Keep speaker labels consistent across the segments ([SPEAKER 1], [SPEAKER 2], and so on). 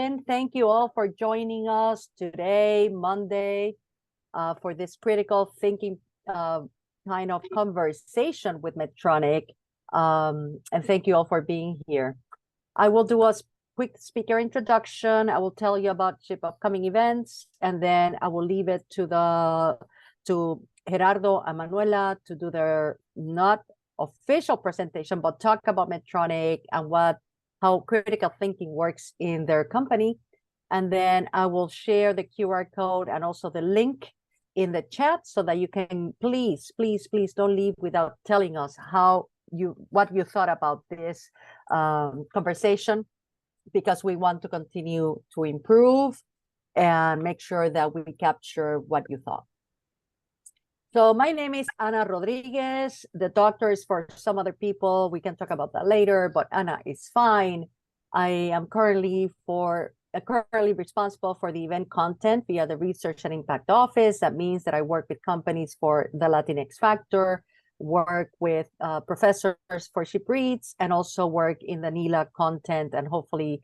[SPEAKER 1] in. Thank you all for joining us today, Monday, for this critical thinking kind of conversation with Medtronic. And thank you all for being here. I will do a quick speaker introduction. I will tell you about SHIP upcoming events, and then I will leave it to Gerardo and Manuela to do their not official presentation, but talk about Medtronic and how critical thinking works in their company. And then I will share the QR code and also the link in the chat so that you can please don't leave without telling us what you thought about this conversation, because we want to continue to improve and make sure that we capture what you thought. So my name is Ana Rodriguez. The doctor is for some other people. We can talk about that later, but Ana is fine. I am currently responsible for the event content via the Research and Impact Office. That means that I work with companies for the Latinx Factor, work with professors for SHIP Reads, and also work in the NELA content. And hopefully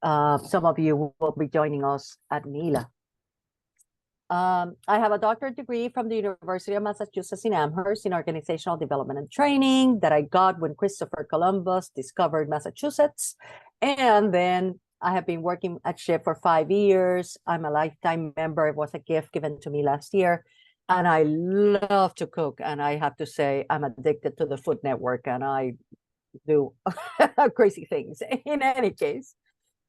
[SPEAKER 1] some of you will be joining us at NELA. I have a doctorate degree from the University of Massachusetts in Amherst in organizational development and training that I got when Christopher Columbus discovered Massachusetts. And then I have been working at SHIP for 5 years. I'm a lifetime member. It was a gift given to me last year. And I love to cook. And I have to say, I'm addicted to the Food Network, and I do crazy things. In any case,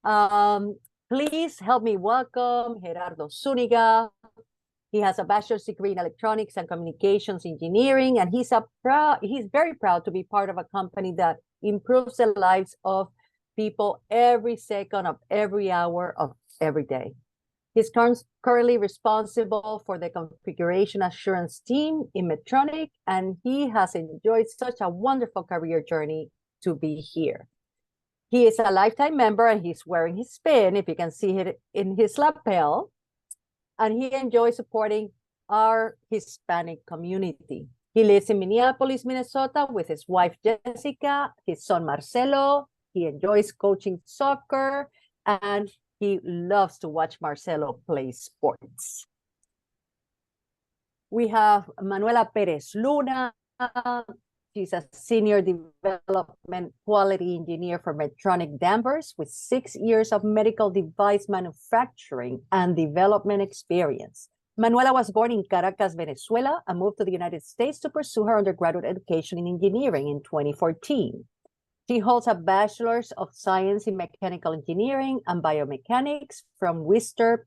[SPEAKER 1] please help me welcome Gerardo Zuniga. He has a bachelor's degree in electronics and communications engineering, and he's very proud to be part of a company that improves the lives of people every second of every hour of every day. He's currently responsible for the configuration assurance team in Medtronic, and he has enjoyed such a wonderful career journey to be here. He is a lifetime member, and he's wearing his pin, if you can see it in his lapel, and he enjoys supporting our Hispanic community. He lives in Minneapolis, Minnesota with his wife, Jessica, his son, Marcelo. He enjoys coaching soccer, and he loves to watch Marcelo play sports. We have Manuela Perez Luna. She's a senior development quality engineer for Medtronic Danvers with 6 years of medical device manufacturing and development experience. Manuela was born in Caracas, Venezuela, and moved to the United States to pursue her undergraduate education in engineering in 2014. She holds a Bachelor's of Science in Mechanical Engineering and Biomechanics from Worcester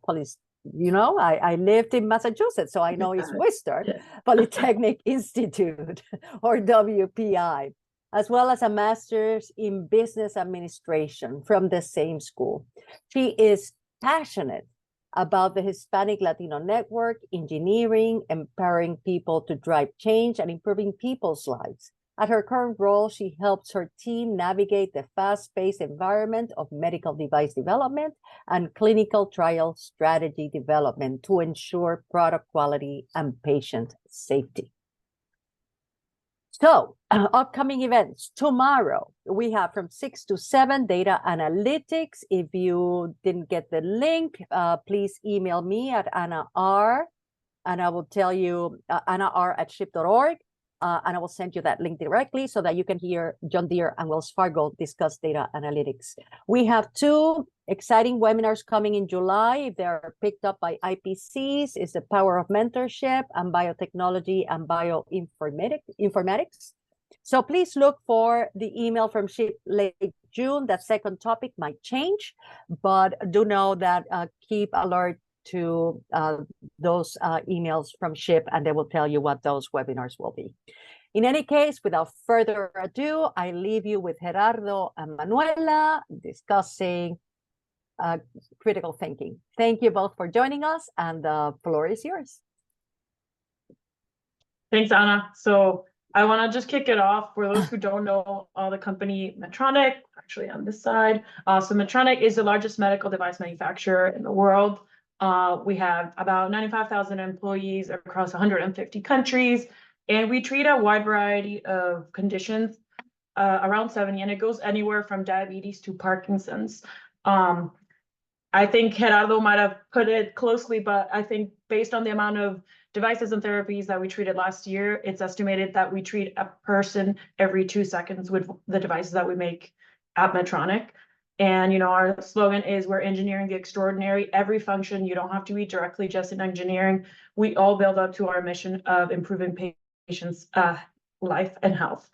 [SPEAKER 1] I lived in Massachusetts, so I know it's Worcester Polytechnic Institute, or WPI, as well as a master's in business administration from the same school. She is passionate about the Hispanic Latino network, engineering, empowering people to drive change, and improving people's lives. At her current role, she helps her team navigate the fast-paced environment of medical device development and clinical trial strategy development to ensure product quality and patient safety. So, upcoming events. Tomorrow, we have from 6 to 7 data analytics. If you didn't get the link, please email me at Anna R, and I will tell you, annar@ship.org. And I will send you that link directly so that you can hear John Deere and Wells Fargo discuss data analytics. We have 2 exciting webinars coming in July. They're picked up by IPCs. It's the power of mentorship and biotechnology and bioinformatics. So please look for the email from SHIP late June. That second topic might change, but do know that keep alert to those emails from SHIP, and they will tell you what those webinars will be. In any case, without further ado, I leave you with Gerardo and Manuela discussing critical thinking. Thank you both for joining us, and the floor is yours.
[SPEAKER 2] Thanks, Ana. So I want to just kick it off. For those who don't know, the company Medtronic, actually on this side. So Medtronic is the largest medical device manufacturer in the world. We have about 95,000 employees across 150 countries, and we treat a wide variety of conditions, around 70, and it goes anywhere from diabetes to Parkinson's. I think Gerardo might have put it closely, but I think based on the amount of devices and therapies that we treated last year, it's estimated that we treat a person every 2 seconds with the devices that we make at Medtronic. And, you know, our slogan is we're engineering the extraordinary. Every function, you don't have to be directly just in engineering. We all build up to our mission of improving patients' life and health.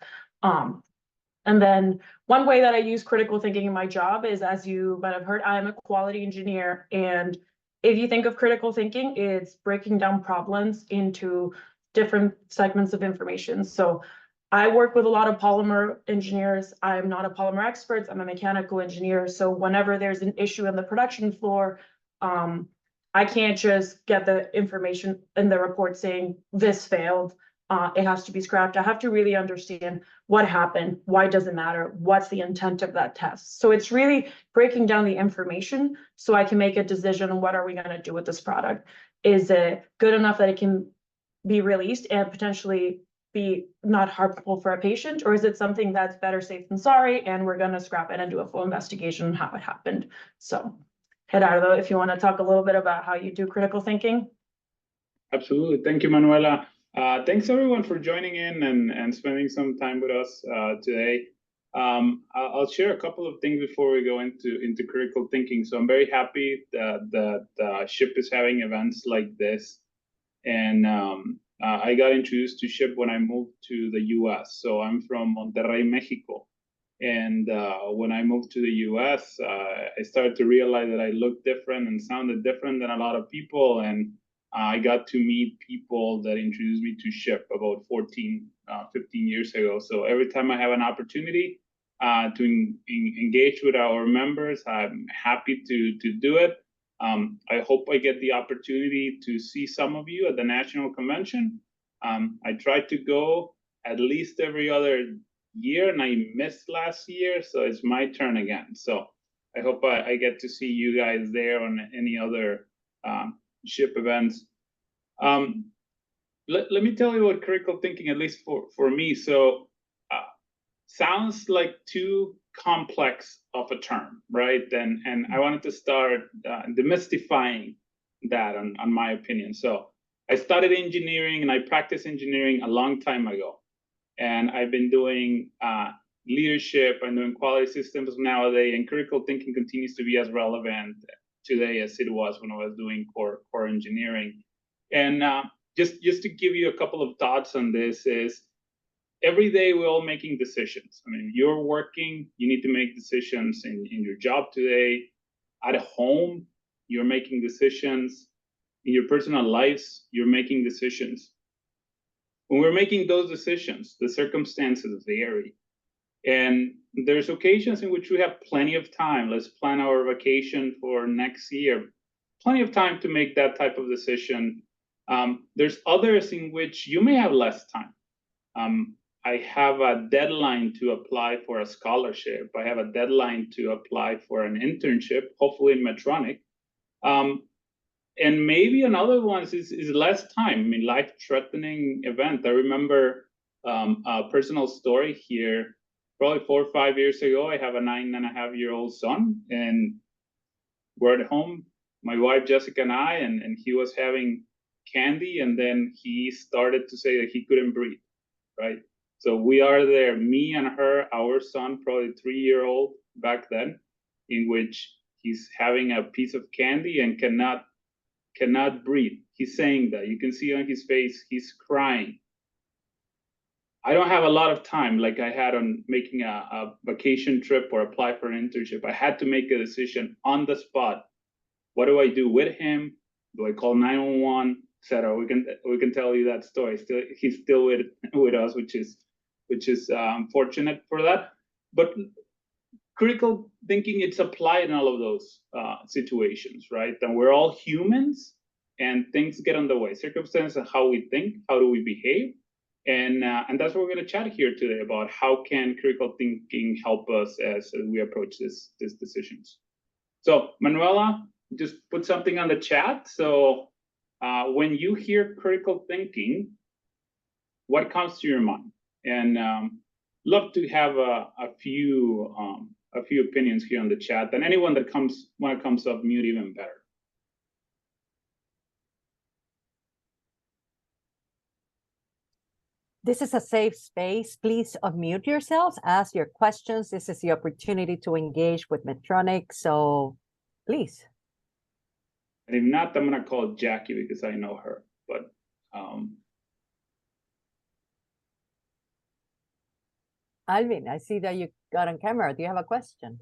[SPEAKER 2] And then one way that I use critical thinking in my job is, as you might have heard, I'm a quality engineer. And if you think of critical thinking, it's breaking down problems into different segments of information. So I work with a lot of polymer engineers. I'm not a polymer expert, I'm a mechanical engineer. So whenever there's an issue in the production floor, I can't just get the information in the report saying this failed. It has to be scrapped. I have to really understand what happened, why does it matter, what's the intent of that test. So it's really breaking down the information so I can make a decision on what are we going to do with this product. Is it good enough that it can be released and potentially be not harmful for a patient, or is it something that's better safe than sorry and we're going to scrap it and do a full investigation on how it happened? So Gerardo, if you want to talk a little bit about how you do critical thinking.
[SPEAKER 3] Absolutely. Thank you, Manuela. Thanks everyone for joining in and spending some time with us today. I'll share a couple of things before we go into critical thinking. So I'm very happy that SHIP is having events like this. And I got introduced to SHIP when I moved to the US. So I'm from Monterrey, Mexico. And when I moved to the US, I started to realize that I looked different and sounded different than a lot of people. And I got to meet people that introduced me to SHIP about 15 years ago. So every time I have an opportunity to engage with our members, I'm happy to do it. I hope I get the opportunity to see some of you at the National Convention. I try to go at least every other year, and I missed last year, so it's my turn again. So I hope I get to see you guys there on any other SHIP events. Let me tell you what critical thinking, at least for me, so sounds like too complex of a term, right? And I wanted to start demystifying that on my opinion. So I studied engineering and I practiced engineering a long time ago. And I've been doing leadership and doing quality systems nowadays, and critical thinking continues to be as relevant today as it was when I was doing core engineering. And just to give you a couple of thoughts on this is, every day we're all making decisions. I mean, you're working, you need to make decisions in your job today. At home, you're making decisions. In your personal lives, you're making decisions. When we're making those decisions, the circumstances vary. And there's occasions in which we have plenty of time. Let's plan our vacation for next year. Plenty of time to make that type of decision. There's others in which you may have less time. I have a deadline to apply for a scholarship. I have a deadline to apply for an internship, hopefully in Medtronic. And maybe another one is less time. I mean, life-threatening event. I remember a personal story here. Probably 4 or 5 years ago, I have a 9.5-year-old son, and we're at home, my wife Jessica and I, and he was having candy, and then he started to say that he couldn't breathe, right? So we are there, me and her, our son, probably 3-year-old back then, in which he's having a piece of candy and cannot breathe. He's saying that. You can see on his face, he's crying. I don't have a lot of time like I had on making a vacation trip or apply for an internship. I had to make a decision on the spot. What do I do with him? Do I call 911, etc.? We can tell you that story. He's still with us, which is unfortunate for that. But critical thinking, it's applied in all of those situations, right? And we're all humans, and things get in the way. Circumstances and how we think, how do we behave, and that's what we're going to chat here today about. How can critical thinking help us as we approach these decisions? So Manuela, just put something on the chat. So when you hear critical thinking, what comes to your mind? And love to have a few a few opinions here on the chat, and anyone that when it comes off mute, even better.
[SPEAKER 1] This is a safe space. Please unmute yourselves, ask your questions. This is the opportunity to engage with Medtronic, so please.
[SPEAKER 3] And if not, I'm gonna call Jackie because I know her, but
[SPEAKER 1] Alvin, I see that you got on camera. Do you have a question?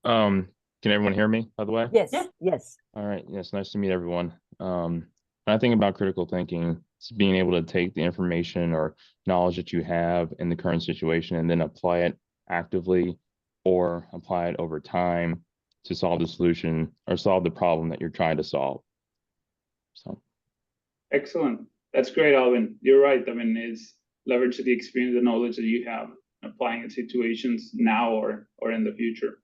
[SPEAKER 4] Can everyone hear me, by the way?
[SPEAKER 1] Yes,
[SPEAKER 2] Yeah.
[SPEAKER 1] yes.
[SPEAKER 4] All right. Yes, nice to meet everyone. When I think about critical thinking, it's being able to take the information or knowledge that you have in the current situation and then apply it actively or apply it over time to solve the solution or solve the problem that you're trying to solve. So
[SPEAKER 3] excellent. That's great, Alvin. You're right. I mean, it's leverage the experience and knowledge that you have, applying it situations now or in the future.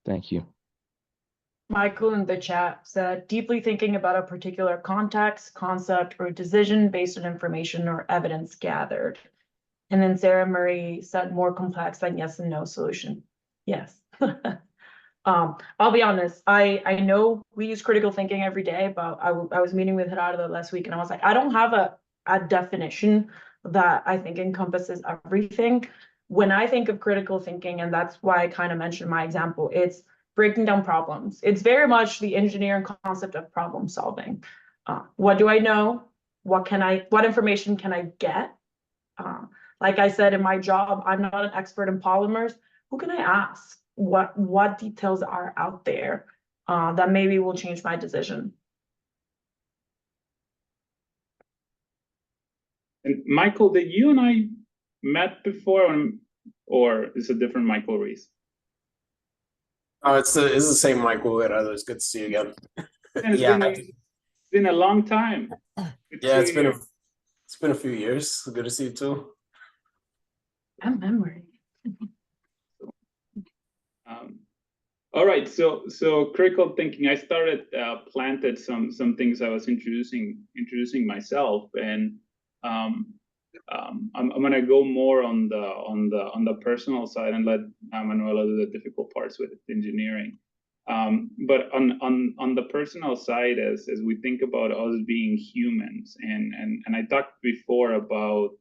[SPEAKER 4] thank you.
[SPEAKER 2] Michael in the chat said, deeply thinking about a particular context, concept, or decision based on information or evidence gathered. And then Sarah Murray said, more complex than yes and no solution. Yes. I'll be honest, I know we use critical thinking every day, but I was meeting with Gerardo last week and I was like, I don't have a definition that I think encompasses everything. When I think of critical thinking, and that's why I kind of mentioned my example, it's breaking down problems. It's very much the engineering concept of problem solving. What do I know? What information can I get? Like I said, in my job, I'm not an expert in polymers. Who can I ask? What details are out there that maybe will change my decision?
[SPEAKER 3] And Michael, did you and I met before, or is it a different Michael Reese?
[SPEAKER 5] Oh, it's the same Michael Gerardo. It's good to see you again.
[SPEAKER 3] It's been a long time.
[SPEAKER 5] Yeah, it's been a few years. Good to see you too.
[SPEAKER 2] And memory.
[SPEAKER 3] All right, so critical thinking. I planted some things I was introducing myself, and I'm gonna go more on the personal side and let Manuela do the difficult parts with engineering. But on the personal side, as we think about us being humans, and I talked before about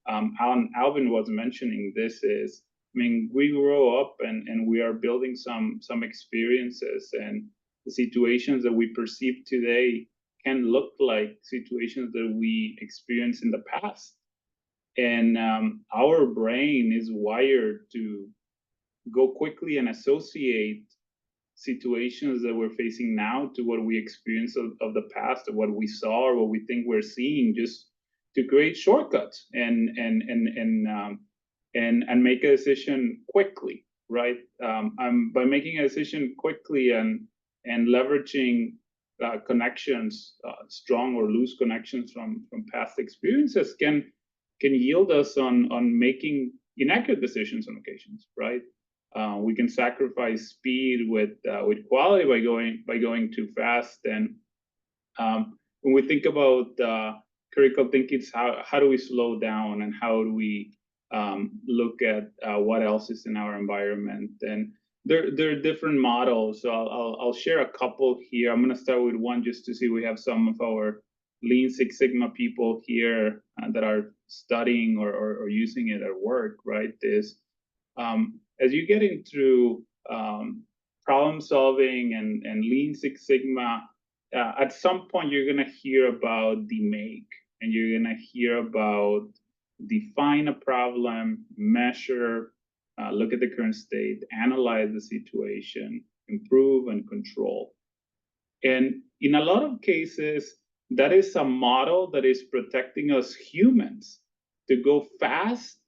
[SPEAKER 3] Alvin was mentioning this is. I mean, we grow up and we are building some experiences, and the situations that we perceive today can look like situations that we experienced in the past. And our brain is wired to go quickly and associate situations that we're facing now to what we experienced of the past, or what we saw, or what we think we're seeing, just to create shortcuts and make a decision quickly, right? By making a decision quickly and leveraging connections, strong or loose connections from past experiences, can yield us on making inaccurate decisions on occasions, right? We can sacrifice speed with quality by going too fast. And when we think about critical thinking, it's how do we slow down, and how do we look at what else is in our environment. And there are different models, so I'll share a couple here. I'm going to start with one just to see we have some of our Lean Six Sigma people here that are studying or using it at work, right? As you get into problem solving and Lean Six Sigma, at some point you're going to hear about the make, and you're going to hear about define a problem, measure, look at the current state, analyze the situation, improve, and control. And in a lot of cases, that is a model that is protecting us humans to go fast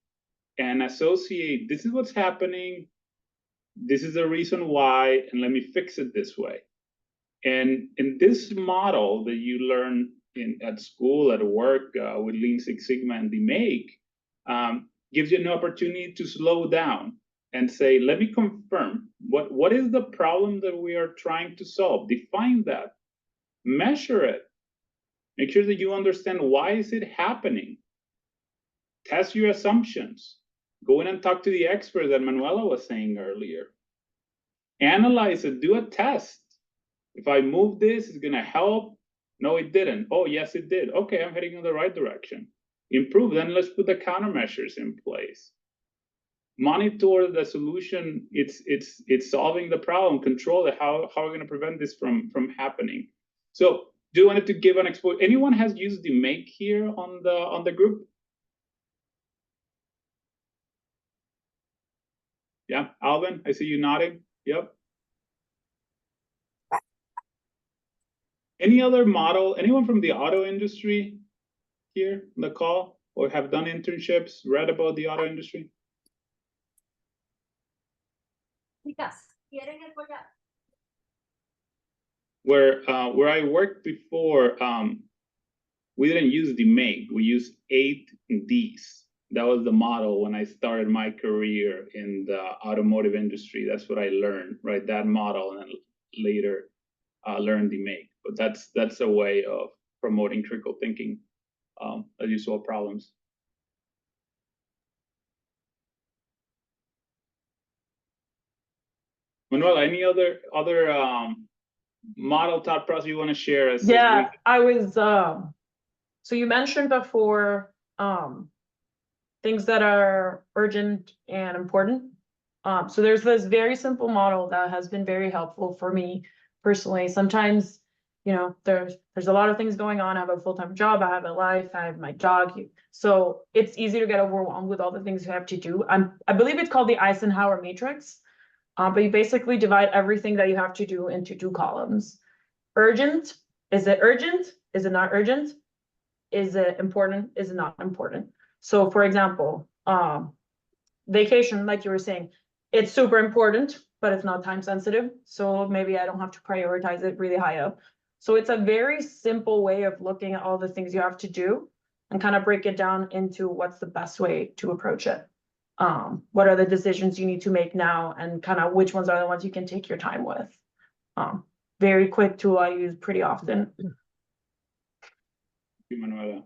[SPEAKER 3] and associate, this is what's happening, this is the reason why, and let me fix it this way. And in this model that you learn at school, at work, with Lean Six Sigma and the make, gives you an opportunity to slow down and say, let me confirm, what is the problem that we are trying to solve? Define that, measure it, make sure that you understand why is it happening, test your assumptions, Go in and talk to the expert that Manuela was saying earlier. Analyze it, do a test. If I move this, it's gonna help. No, it didn't. Oh, yes, it did. Okay, I'm heading in the right direction. Improve, then let's put the countermeasures in place. Monitor the solution, it's solving the problem, control it. How are we gonna prevent this from happening? So do you want to give an exposure? Anyone has used the make here on the group? Yeah, Alvin, I see you nodding. Yep. Any other model? Anyone from the auto industry here on the call, or have done internships, read about the auto industry? Where I worked before, we didn't use the make, we used 8Ds. That was the model when I started my career in the automotive industry. That's what I learned, right? That model, and then later learned the make. But that's a way of promoting critical thinking as you solve problems. Manuel, any other model thought process you want to share?
[SPEAKER 2] Yeah, I was so you mentioned before things that are urgent and important. So there's this very simple model that has been very helpful for me personally. Sometimes, you know, there's a lot of things going on. I have a full-time job, I have a life, I have my dog. So it's easy to get overwhelmed with all the things you have to do. I believe it's called the Eisenhower matrix. But you basically divide everything that you have to do into 2 columns. Urgent, is it urgent? Is it not urgent? Is it important? Is it not important? So for example, vacation, like you were saying, it's super important, but it's not time sensitive. So maybe I don't have to prioritize it really high up. So it's a very simple way of looking at all the things you have to do and kind of break it down into what's the best way to approach it. What are the decisions you need to make now, and kind of which ones are the ones you can take your time with. Very quick tool I use pretty often.
[SPEAKER 3] Manuela.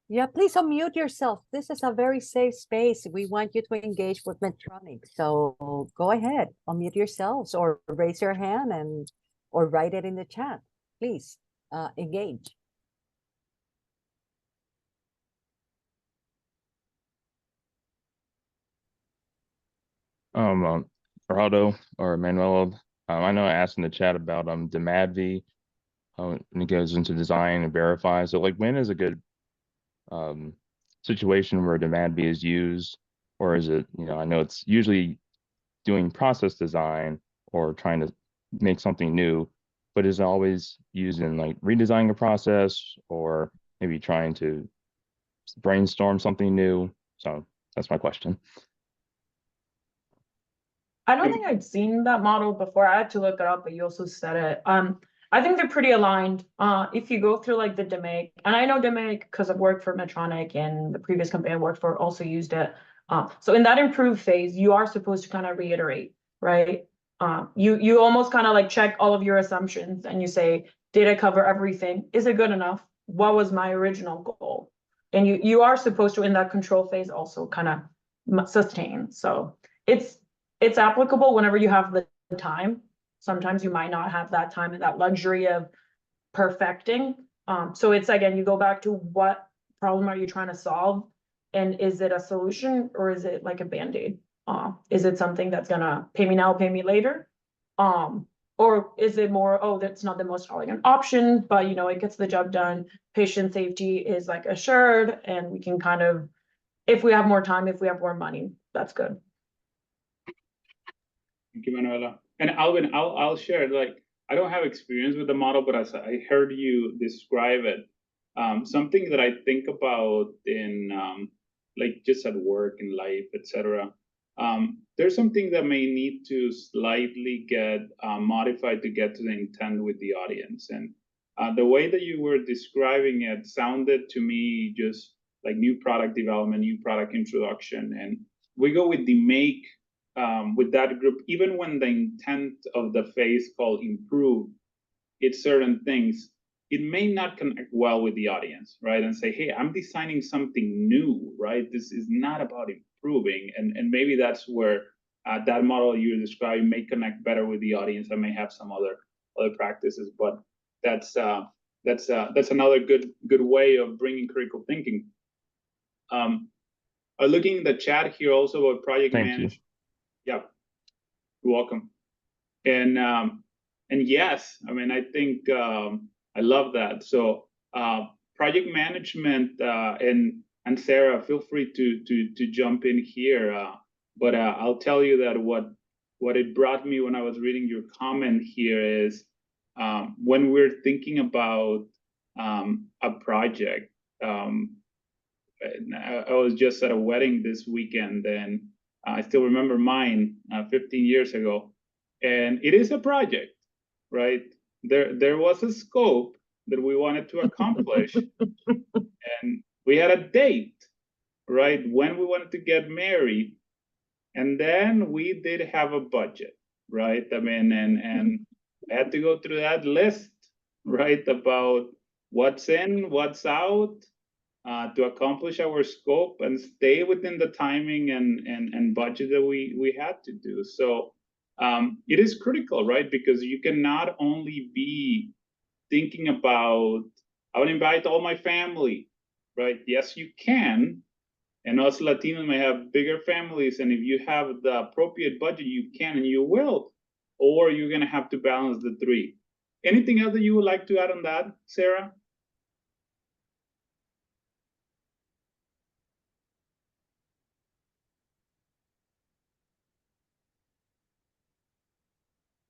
[SPEAKER 1] Yeah, please unmute yourself. This is a very safe space. We want you to engage with Medtronic. So go ahead, unmute yourselves, or raise your hand or write it in the chat. Please engage.
[SPEAKER 4] Geraldo or Manuel, I know I asked in the chat about the MADV, and it goes into design and verify. So like, when is a good situation where the MADV is used, or is it, you know, I know it's usually doing process design or trying to make something new, but is it always used in like redesigning a process, or maybe trying to brainstorm something new? So that's my question.
[SPEAKER 2] I don't think I'd seen that model before. I had to look it up, but you also said it. I think they're pretty aligned. If you go through like the DMAIC, and I know DMAIC because I've worked for Medtronic, and the previous company I worked for also used it. So in that improve phase, you are supposed to kind of reiterate, right? You almost kind of like check all of your assumptions, and you say, did I cover everything? Is it good enough? What was my original goal? And you are supposed to, in that control phase, also kind of sustain. So it's applicable whenever you have the time. Sometimes you might not have that time and that luxury of perfecting. So it's, again, you go back to what problem are you trying to solve, and is it a solution, or is it like a Band-Aid? Is it something that's gonna pay me now, pay me later? Or is it more, oh, that's not the most elegant option, but you know, it gets the job done. Patient safety is like assured, and we can kind of, if we have more time, if we have more money, that's good.
[SPEAKER 3] Thank you, Manuela. And Alvin, I'll share, like, I don't have experience with the model, but as I heard you describe it, something that I think about in like just at work, in life, etc. There's something that may need to slightly get modified to get to the intent with the audience. And the way that you were describing it sounded to me just like new product development, new product introduction. And we go with the make with that group, even when the intent of the phase called improve, it's certain things, it may not connect well with the audience, right? And say, hey, I'm designing something new, right? This is not about improving, and maybe that's where that model you're describing may connect better with the audience. I may have some other practices, but that's another good way of bringing critical thinking. Looking in the chat here also about project management. Yeah, you're welcome. And yes, I mean, I think I love that. So project management, and Sarah, feel free to jump in here. But I'll tell you that what it brought me when I was reading your comment here is when we're thinking about a project. I was just at a wedding this weekend, and I still remember mine 15 years ago. And it is a project, right? There was a scope that we wanted to accomplish, and we had a date, right? When we wanted to get married, and then we did have a budget, right? I mean, and I had to go through that list, right, about what's in, what's out, to accomplish our scope and stay within the timing and budget that we had to do. So it is critical, right? Because you can not only be thinking about, I would invite all my family, right? Yes, you can. And us Latinos may have bigger families. And if you have the appropriate budget, you can and you will. Or you're going to have to balance the three. Anything else that you would like to add on that, Sarah?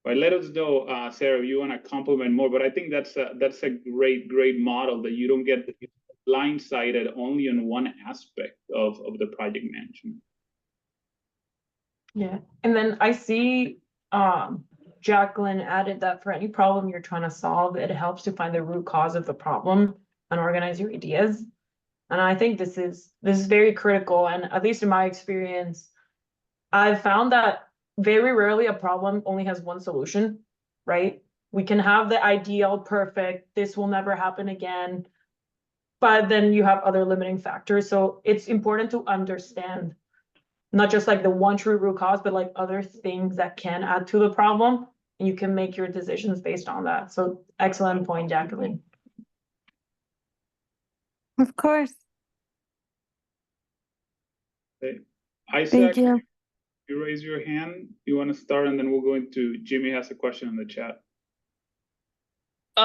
[SPEAKER 3] But let us know, Sarah, if you want to compliment more. But I think that's a great model that you don't get blindsided only on one aspect of the project management.
[SPEAKER 2] Yeah, and then I see Jacqueline added that for any problem you're trying to solve, it helps to find the root cause of the problem and organize your ideas. And I think this is very critical. And at least in my experience, I've found that very rarely a problem only has one solution, right? We can have the ideal, perfect, this will never happen again, but then you have other limiting factors. So it's important to understand not just like the one true root cause, but like other things that can add to the problem, and you can make your decisions based on that. So excellent point, Jacqueline.
[SPEAKER 6] Of course.
[SPEAKER 3] Okay. Isaac,
[SPEAKER 6] Thank you.
[SPEAKER 3] you raise your hand. You want to start, and then we'll go into Jimmy has a question in the chat.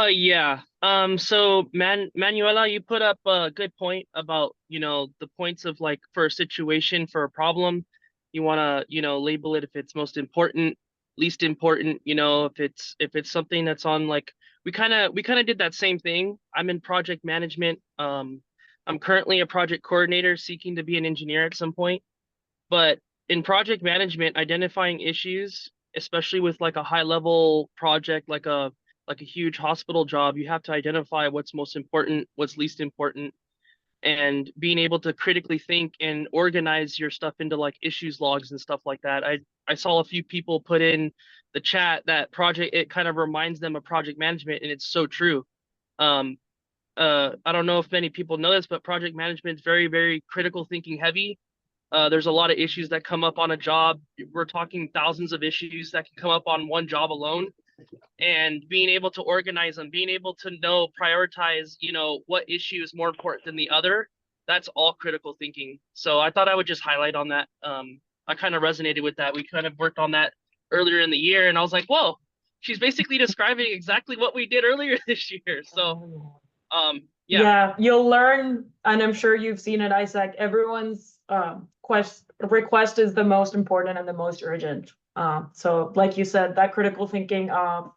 [SPEAKER 7] Yeah. So Manuela, you put up a good point about, the points of like for a situation, for a problem, you want to, label it if it's most important, least important, if it's something that's on like, we kind of did that same thing. I'm in project management. I'm currently a project coordinator seeking to be an engineer at some point, but in project management, identifying issues, especially with like a high level project, like a huge hospital job, you have to identify what's most important, what's least important, and being able to critically think and organize your stuff into like issues logs and stuff like that. I saw a few people put in the chat that it kind of reminds them of project management, and it's so true. I don't know if many people know this, but project management is very, very critical thinking heavy. There's a lot of issues that come up on a job. We're talking thousands of issues that can come up on one job alone. And being able to organize them, being able to prioritize, what issue is more important than the other, that's all critical thinking. So I thought I would just highlight on that. I kind of resonated with that. We kind of worked on that earlier in the year, and I was like, whoa, she's basically describing exactly what we did earlier this year. So,
[SPEAKER 2] yeah, you'll learn, and I'm sure you've seen it, Isaac, everyone's request is the most important and the most urgent. So like you said, that critical thinking of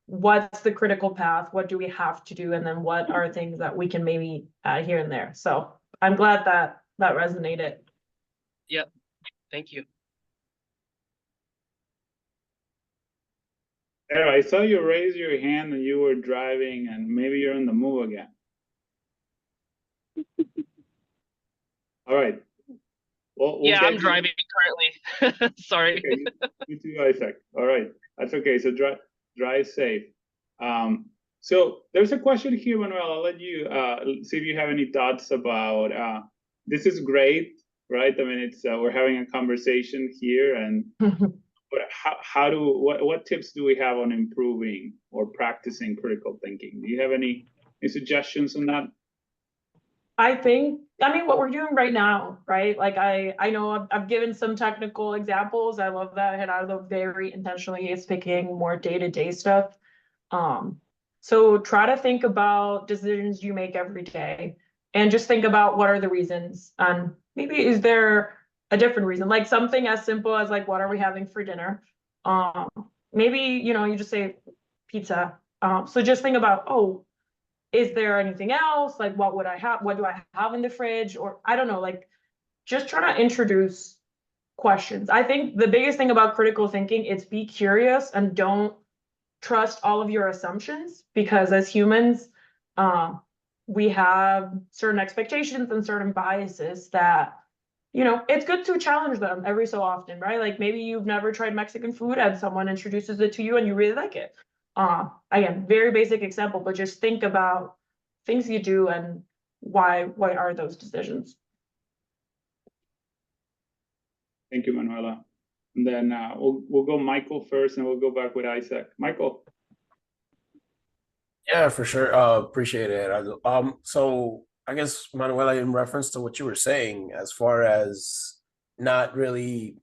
[SPEAKER 2] what's the critical path, what do we have to do, and then what are things that we can maybe add here and there. So I'm glad that resonated.
[SPEAKER 7] Yep, thank you.
[SPEAKER 3] Sarah, I saw you raise your hand and you were driving, and maybe you're on the move again. All right. Well,
[SPEAKER 7] yeah, I'm driving currently. Sorry.
[SPEAKER 3] Okay, you too, Isaac. All right, that's okay. So drive safe. So there's a question here, Manuel. I'll let you see if you have any thoughts about. This is great. right? I mean, it's we're having a conversation here, and but what tips do we have on improving or practicing critical thinking? Do you have any suggestions on that?
[SPEAKER 2] I mean, what we're doing right now, right? Like I know I've given some technical examples. I love that Gerardo very intentionally is picking more day-to-day stuff. So try to think about decisions you make every day and just think about what are the reasons, and maybe is there a different reason, like something as simple as like, what are we having for dinner? Maybe, you just say pizza. So just think about, oh, is there anything else? Like, what would I have? What do I have in the fridge? Or I don't know, like just try to introduce questions. I think the biggest thing about critical thinking is be curious and don't trust all of your assumptions, because as humans, we have certain expectations and certain biases that, it's good to challenge them every so often, right? Like maybe you've never tried Mexican food and someone introduces it to you and you really like it. Again, very basic example, but just think about things you do and why are those decisions.
[SPEAKER 3] Thank you, Manuela. And then we'll go Michael first, and we'll go back with Isaac. Michael.
[SPEAKER 5] Yeah, for sure. Appreciate it. So I guess Manuela, in reference to what you were saying, as far as not really,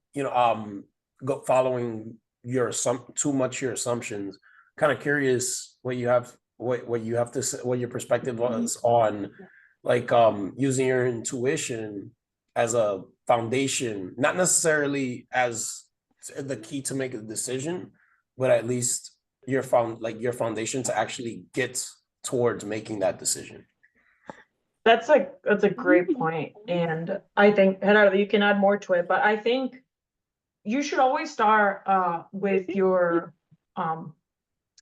[SPEAKER 5] following too much your assumptions. Kind of curious what you have to say, what your perspective was on, like using your intuition as a foundation, not necessarily as the key to make a decision, but at least your foundation to actually get towards making that decision.
[SPEAKER 2] That's a great point. And I think, Gerardo, you can add more to it, but I think you should always start with your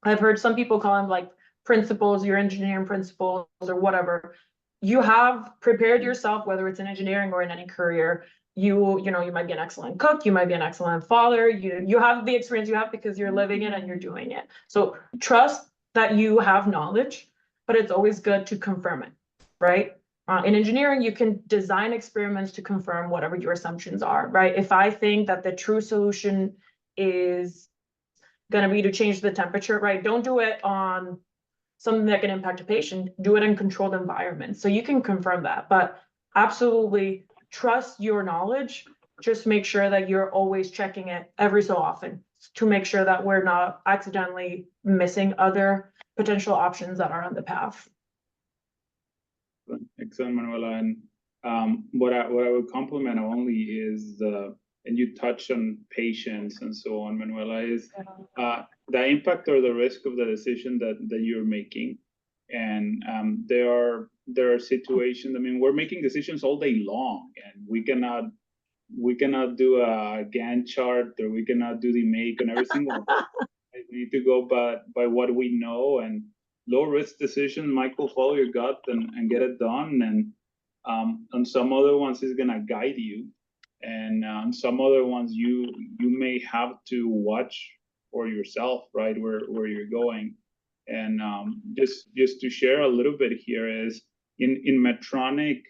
[SPEAKER 2] I've heard some people call them like principles, your engineering principles or whatever. You have prepared yourself, whether it's in engineering or in any career. You might be an excellent cook, you might be an excellent father, you have the experience you have because you're living it and you're doing it. So trust that you have knowledge, but it's always good to confirm it, right? In engineering, you can design experiments to confirm whatever your assumptions are, right? If I think that the true solution is going to be to change the temperature, right? Don't do it on something that can impact a patient. Do it in controlled environments. So you can confirm that, but absolutely trust your knowledge. Just make sure that you're always checking it every so often to make sure that we're not accidentally missing other potential options that are on the path.
[SPEAKER 3] Excellent, Manuela. And what I would compliment only is and you touch on patience and so on, Manuela, is the impact or the risk of the decision that you're making. And there are situations, I mean, we're making decisions all day long, and we cannot do a Gantt chart, or we cannot do the make on every single one. We need to go by what we know, and low risk decision, Michael, follow your gut and get it done. And on some other ones, it's gonna guide you. And on some other ones, you may have to watch for yourself, right, where you're going. And just to share a little bit here is in Medtronic,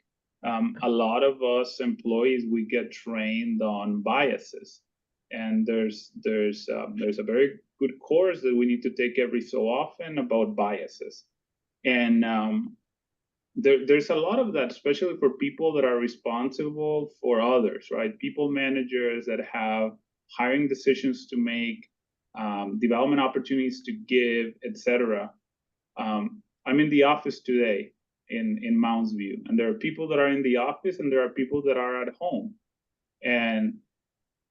[SPEAKER 3] a lot of us employees, we get trained on biases, and there's a very good course that we need to take every so often about biases. And there's a lot of that, especially for people that are responsible for others, right? People managers that have hiring decisions to make, development opportunities to give, etc. I'm in the office today in Mounds View, and there are people that are in the office and there are people that are at home. And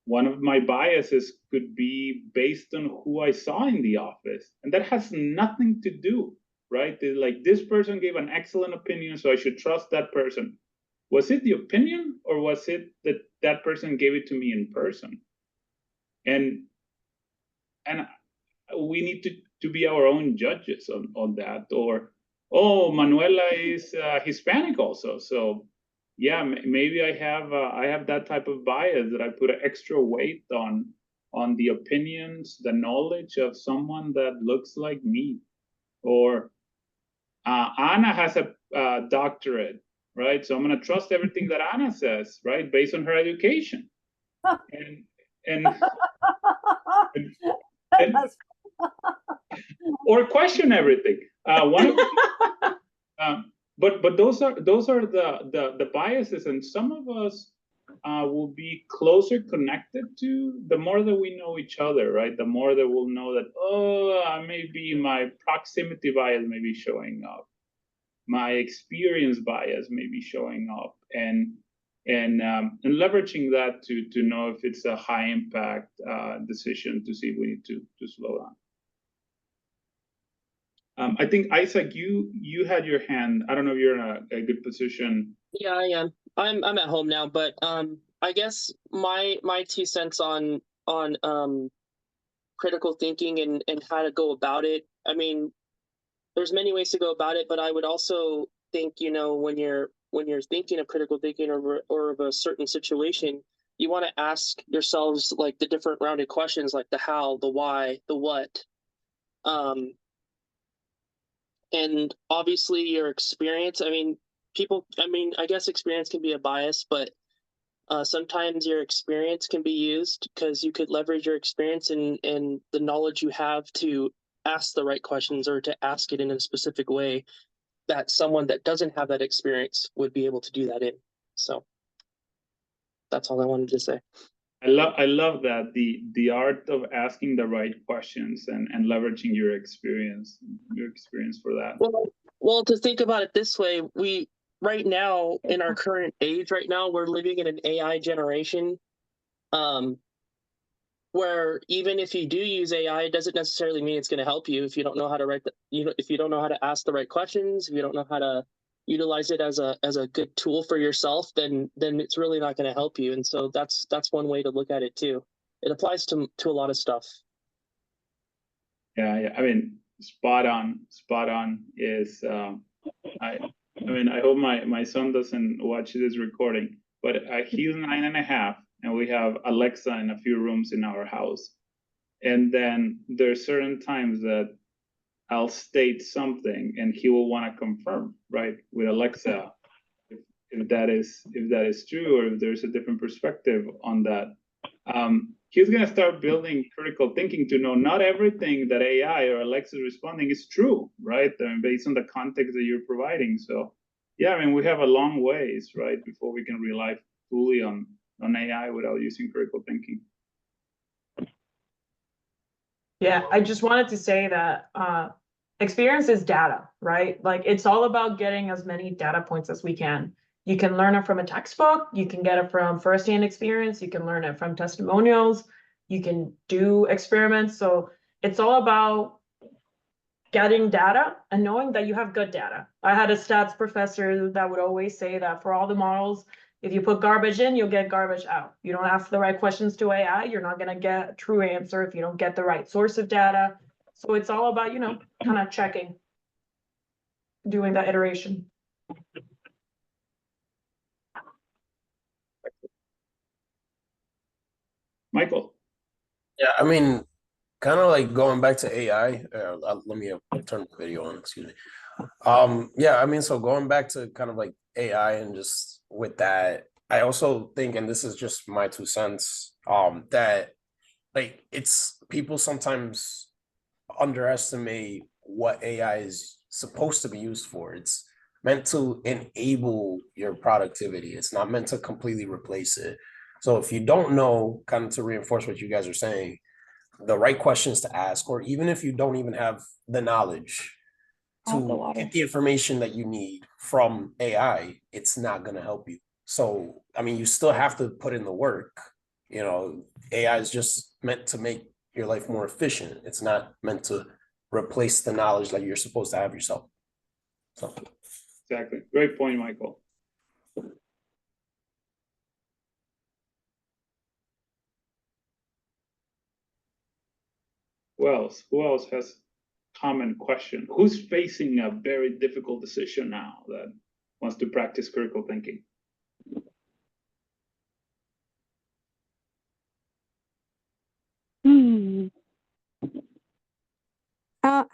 [SPEAKER 3] one of my biases could be based on who I saw in the office, and that has nothing to do, right? Like, this person gave an excellent opinion, so I should trust that person. Was it the opinion, or was it that that person gave it to me in person? And we need to be our own judges on that. Or, oh, Manuela is Hispanic also, so yeah, maybe I have that type of bias that I put an extra weight on the opinions, the knowledge of someone that looks like me. Or Anna has a doctorate, right? So I'm going to trust everything that Anna says, right, based on her education, and or question everything. One of but those are the biases, and some of us will be closer connected to the more that we know each other, right? The more that we'll know that, oh, maybe my proximity bias may be showing up, my experience bias may be showing up, and leveraging that to know if it's a high impact decision, to see if we need to slow down. I think, Isaac, you had your hand. I don't know if you're in a good position.
[SPEAKER 7] Yeah, I am. I'm at home now, but I guess my 2 cents on critical thinking and how to go about it. I mean, there's many ways to go about it, but I would also think, you know, when you're thinking of critical thinking or of a certain situation, you want to ask yourselves like the different rounded questions, like the how, the why, the what. And obviously your experience, I mean, I guess experience can be a bias, but sometimes your experience can be used because you could leverage your experience and the knowledge you have to ask the right questions or to ask it in a specific way that someone that doesn't have that experience would be able to do that in. So that's all I wanted to say.
[SPEAKER 3] I love that, the art of asking the right questions and leveraging your experience for that.
[SPEAKER 7] Well, to think about it this way, right now in our current age, right now we're living in an AI generation, where even if you do use AI, it doesn't necessarily mean it's going to help you if you don't know how to if you don't know how to ask the right questions, if you don't know how to utilize it as a good tool for yourself, then it's really not going to help you. And so that's one way to look at it too. It applies to a lot of stuff.
[SPEAKER 3] Yeah. I mean, spot on is I mean, I hope my son doesn't watch this recording, but he's 9.5, and we have Alexa in a few rooms in our house. And then there's certain times that I'll state something and he will want to confirm, right, with Alexa, if that is true, or if there's a different perspective on that. He's going to start building critical thinking to know not everything that AI or Alexa is responding is true, right? I mean, based on the context that you're providing. So, yeah, I mean, we have a long ways, right, before we can rely fully on AI without using critical thinking.
[SPEAKER 2] Yeah, I just wanted to say that experience is data, right? Like, it's all about getting as many data points as we can. You can learn it from a textbook, you can get it from firsthand experience, you can learn it from testimonials, you can do experiments. So it's all about getting data and knowing that you have good data. I had a stats professor that would always say that for all the models, if you put garbage in, you'll get garbage out. You don't ask the right questions to AI, you're not going to get a true answer if you don't get the right source of data. So it's all about, you know, kind of checking, doing that iteration.
[SPEAKER 3] Michael.
[SPEAKER 5] Yeah, I mean, kind of like going back to AI. Let me turn the video on. Excuse me. Yeah, I mean, so going back to kind of like AI and just with that, I also think, and this is just my 2 cents, that like it's people sometimes underestimate what AI is supposed to be used for. It's meant to enable your productivity. It's not meant to completely replace it. So if you don't know, kind of to reinforce what you guys are saying, the right questions to ask, or even if you don't even have the knowledge to get the information that you need from AI, it's not going to help you. So, I mean, you still have to put in the work. You know, AI is just meant to make your life more efficient. It's not meant to replace the knowledge that you're supposed to have yourself. So.
[SPEAKER 3] Exactly. Great point, Michael. Who else has common question? Who's facing a very difficult decision now that wants to practice critical thinking?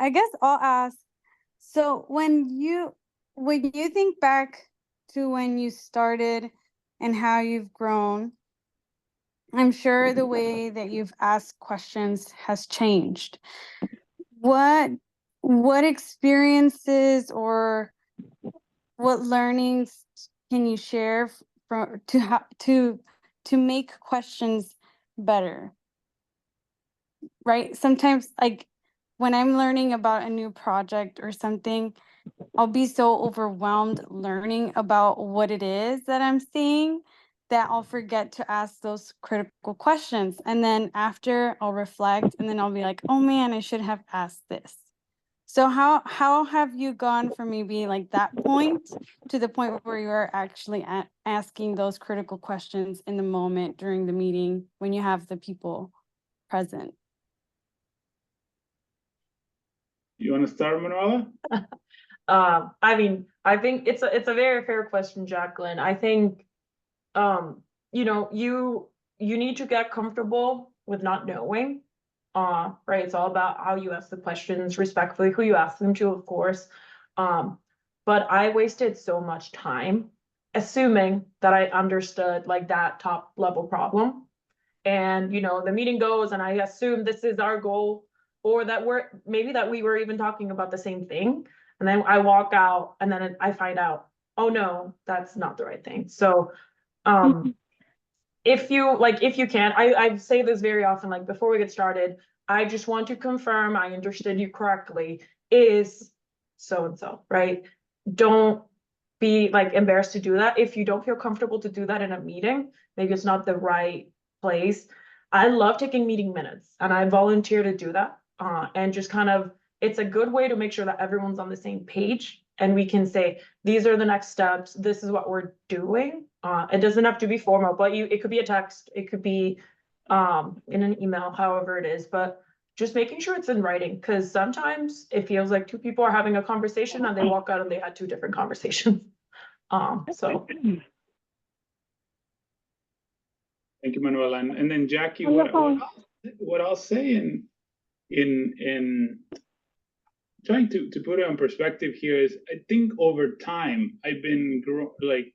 [SPEAKER 6] I guess I'll ask. So when you think back to when you started and how you've grown, I'm sure the way that you've asked questions has changed. What experiences or what learnings can you share from to make questions better? Right? Sometimes, like when I'm learning about a new project or something, I'll be so overwhelmed learning about what it is that I'm seeing that I'll forget to ask those critical questions. And then after I'll reflect and then I'll be like, oh man, I should have asked this. So how have you gone from maybe like that point to the point where you are actually asking those critical questions in the moment during the meeting when you have the people present?
[SPEAKER 3] You want to start, Manuela?
[SPEAKER 2] I mean, I think it's a very fair question, Jacqueline. I think, you know, you need to get comfortable with not knowing. Right. It's all about how you ask the questions respectfully, who you ask them to, of course. But I wasted so much time assuming that I understood like that top level problem. And, you know, the meeting goes and I assume this is our goal, or that we were even talking about the same thing. And then I walk out and then I find out, oh no, that's not the right thing. So, if you can, I say this very often, like before we get started, I just want to confirm I understood you correctly, is so-and-so, right? Don't be like embarrassed to do that. If you don't feel comfortable to do that in a meeting, maybe it's not the right place. I love taking meeting minutes and I volunteer to do that. And just kind of, it's a good way to make sure that everyone's on the same page and we can say, these are the next steps, this is what we're doing. It doesn't have to be formal, but it could be a text, it could be in an email, however it is, but just making sure it's in writing, because sometimes it feels like two people are having a conversation and they walk out and they had two different conversations. So.
[SPEAKER 3] Thank you, Manuela. And then Jackie, what I'll say in trying to put it in perspective here is, I think over time I've been like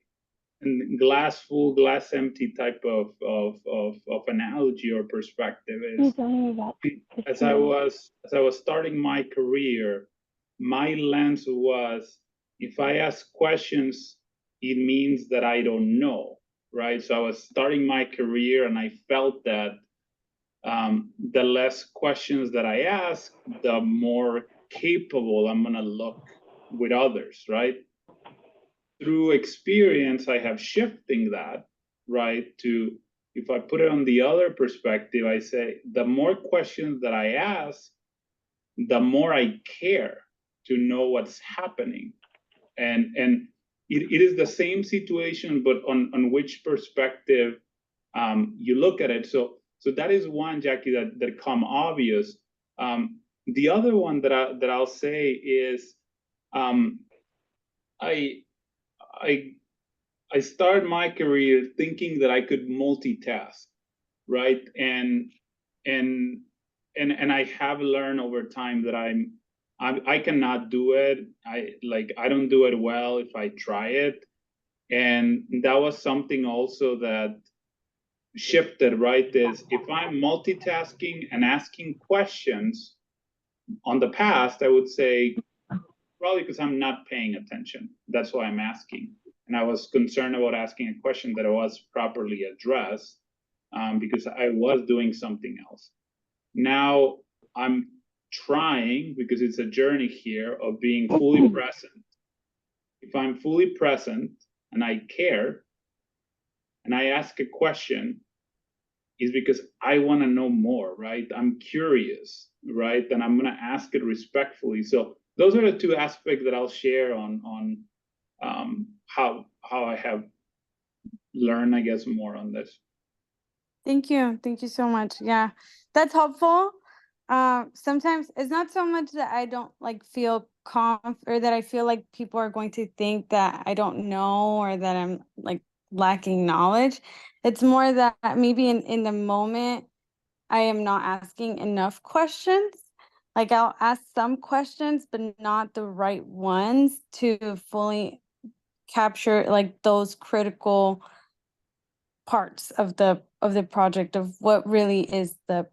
[SPEAKER 3] in glass full, glass empty type of analogy or perspective is, as I was starting my career, my lens was, if I ask questions, it means that I don't know, right? So I was starting my career and I felt that the less questions that I ask, the more capable I'm gonna look with others, right? Through experience, I have shifting that, right? To, if I put it on the other perspective, I say, the more questions that I ask, the more I care to know what's happening. And it is the same situation, but on which perspective you look at it. So that is one, Jackie, that come obvious. The other one that I'll say is, I started my career thinking that I could multitask, right? And I have learned over time that I cannot do it. I don't do it well if I try it. And that was something also that shifted, right? Is if I'm multitasking and asking questions on the past, I would say probably because I'm not paying attention. That's why I'm asking. And I was concerned about asking a question that was properly addressed because I was doing something else. Now I'm trying, because it's a journey here, of being fully present. If I'm fully present and I care and I ask a question, is because I want to know more, right? I'm curious, right? And I'm going to ask it respectfully. So those are the two aspects that I'll share on how I have learned, I guess, more on this.
[SPEAKER 6] Thank you so much. Yeah, that's helpful. Sometimes it's not so much that I don't like feel or that I feel like people are going to think that I don't know or that I'm like lacking knowledge. It's more that maybe in the moment I am not asking enough questions. Like I'll ask some questions, but not the right ones to fully capture like those critical parts of the project of what really is the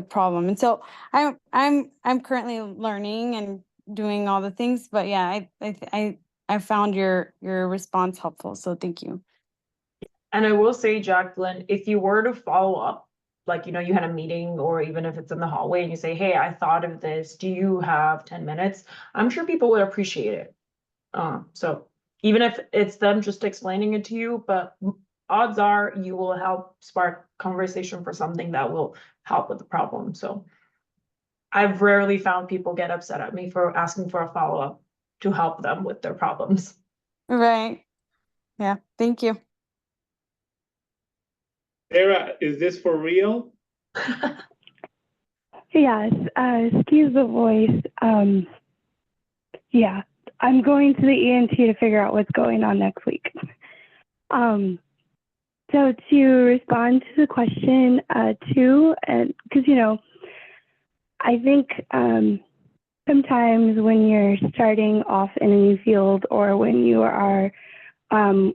[SPEAKER 6] problem. And so I'm currently learning and doing all the things, but yeah, I found your response helpful, so thank you.
[SPEAKER 2] And I will say, Jacqueline, if you were to follow up, like, you know, you had a meeting, or even if it's in the hallway and you say, hey, I thought of this, do you have 10 minutes? I'm sure people would appreciate it. So even if it's them just explaining it to you, but odds are you will help spark conversation for something that will help with the problem. So I've rarely found people get upset at me for asking for a follow-up to help them with their problems.
[SPEAKER 6] Right. Yeah, thank you.
[SPEAKER 3] Sarah, is this for real?
[SPEAKER 8] Yes, excuse the voice. Yeah, I'm going to the ENT to figure out what's going on next week. So to respond to the question too, and because, you know, I think sometimes when you're starting off in a new field, or when you are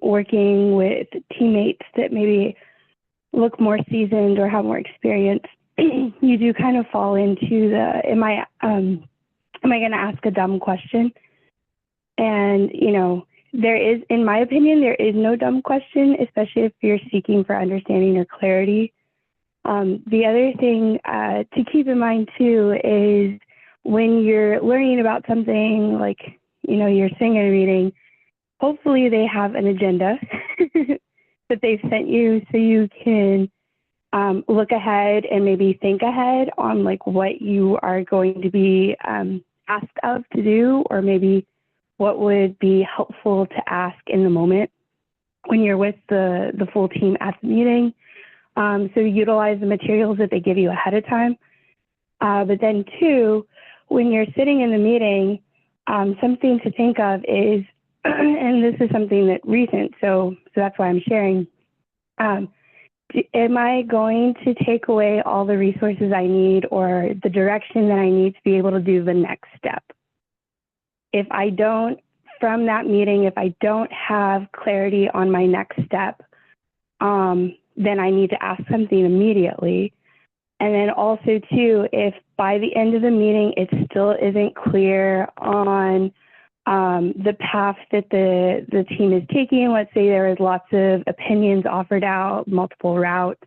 [SPEAKER 8] working with teammates that maybe look more seasoned or have more experience, you do kind of fall into the, am I going to ask a dumb question? And, you know, there is, in my opinion, there is no dumb question, especially if you're seeking for understanding or clarity. The other thing to keep in mind too is when you're learning about something, like, you know, you're sitting in a meeting, hopefully they have an agenda that they've sent you, so you can look ahead and maybe think ahead on like what you are going to be asked of to do, or maybe what would be helpful to ask in the moment when you're with the full team at the meeting. So utilize the materials that they give you ahead of time. But then too, when you're sitting in the meeting, something to think of is, and this is something that recent, so that's why I'm sharing. Am I going to take away all the resources I need, or the direction that I need to be able to do the next step? If I don't, from that meeting, if I don't have clarity on my next step, then I need to ask something immediately. And then also too, if by the end of the meeting, it still isn't clear on the path that the team is taking, let's say there is lots of opinions offered out, multiple routes,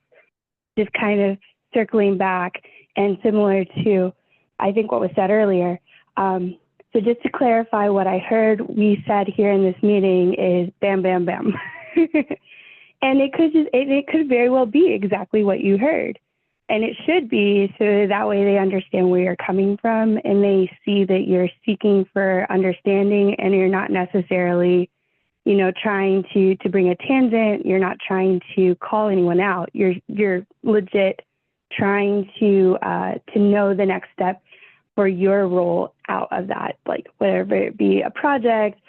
[SPEAKER 8] just kind of circling back, and similar to, I think, what was said earlier. So just to clarify what I heard we said here in this meeting is bam, bam, bam. And it could very well be exactly what you heard. And it should be, so that way they understand where you're coming from, and they see that you're seeking for understanding, and you're not necessarily, you know, trying to bring a tangent. You're not trying to call anyone out. You're legit trying to know the next step for your role out of that, like whether it be a project,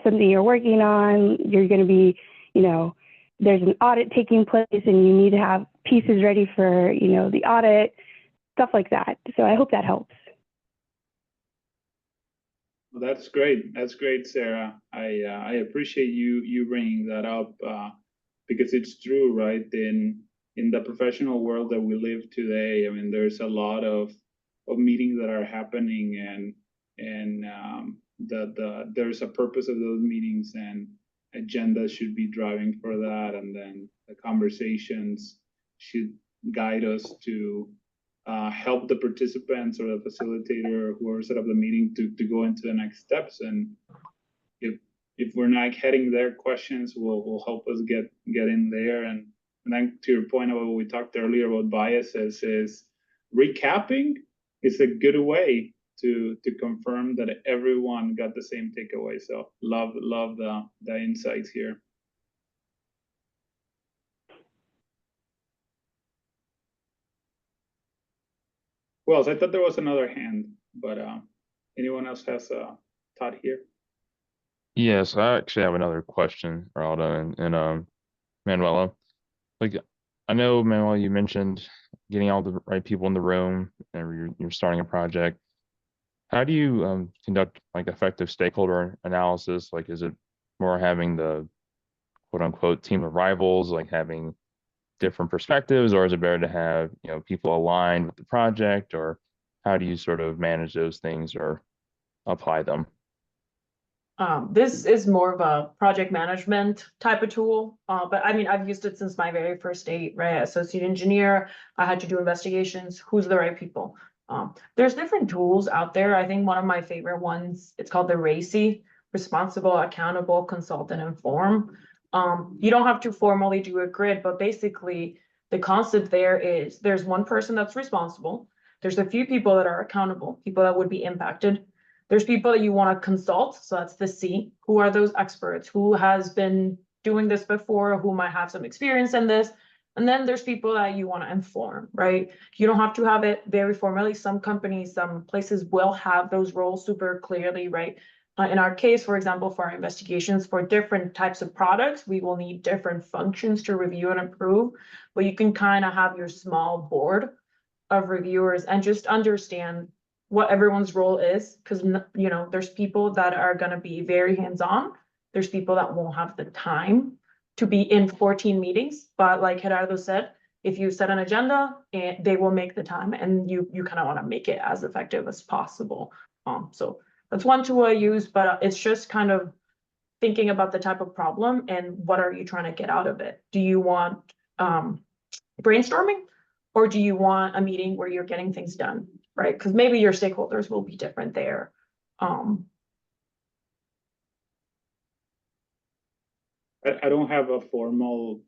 [SPEAKER 8] something you're working on, you're going to be, you know, there's an audit taking place and you need to have pieces ready for, you know, the audit, stuff like that. So I hope that helps.
[SPEAKER 3] Well, that's great. That's great, Sarah. I appreciate you bringing that up because it's true, right? In the professional world that we live today, I mean, there's a lot of meetings that are happening, and there's a purpose of those meetings, and agendas should be driving for that, and then the conversations should guide us to help the participants or the facilitator or whoever set up the meeting to go into the next steps. And if we're not heading there, questions will help us get in there. And then to your point about what we talked earlier about biases, is recapping is a good way to confirm that everyone got the same takeaway. So love the insights here. Well, I thought there was another hand, but anyone else has a thought here?
[SPEAKER 4] Yes, I actually have another question, Geraldo and Manuela. Like, I know, Manuela, you mentioned getting all the right people in the room, and you're starting a project. How do you conduct like effective stakeholder analysis? Like, is it more having the quote unquote team of rivals, like having different perspectives, or is it better to have, people aligned with the project, or how do you sort of manage those things or apply them?
[SPEAKER 2] This is more of a project management type of tool, but I mean, I've used it since my very first day, right? Associate engineer, I had to do investigations. Who's the right people? There's different tools out there. I think one of my favorite ones, it's called the RACI, Responsible, Accountable, Consult, and Inform. You don't have to formally do a grid, but basically the concept there is there's one person that's responsible. There's a few people that are accountable, people that would be impacted. There's people that you want to consult, so that's the C. Who are those experts? Who has been doing this before? Who might have some experience in this? And then there's people that you want to inform, right? You don't have to have it very formally. Some companies, some places will have those roles super clearly, right? In our case, for example, for our investigations for different types of products, we will need different functions to review and approve, but you can kind of have your small board of reviewers and just understand what everyone's role is, because there's people that are going to be very hands-on. There's people that won't have the time to be in 14 meetings, but like Gerardo said, if you set an agenda, and they will make the time, and you kind of want to make it as effective as possible. So that's one tool I use, but it's just kind of thinking about the type of problem and what are you trying to get out of it. Do you want brainstorming, or do you want a meeting where you're getting things done? Right, because maybe your stakeholders will be different there.
[SPEAKER 3] I don't have a formal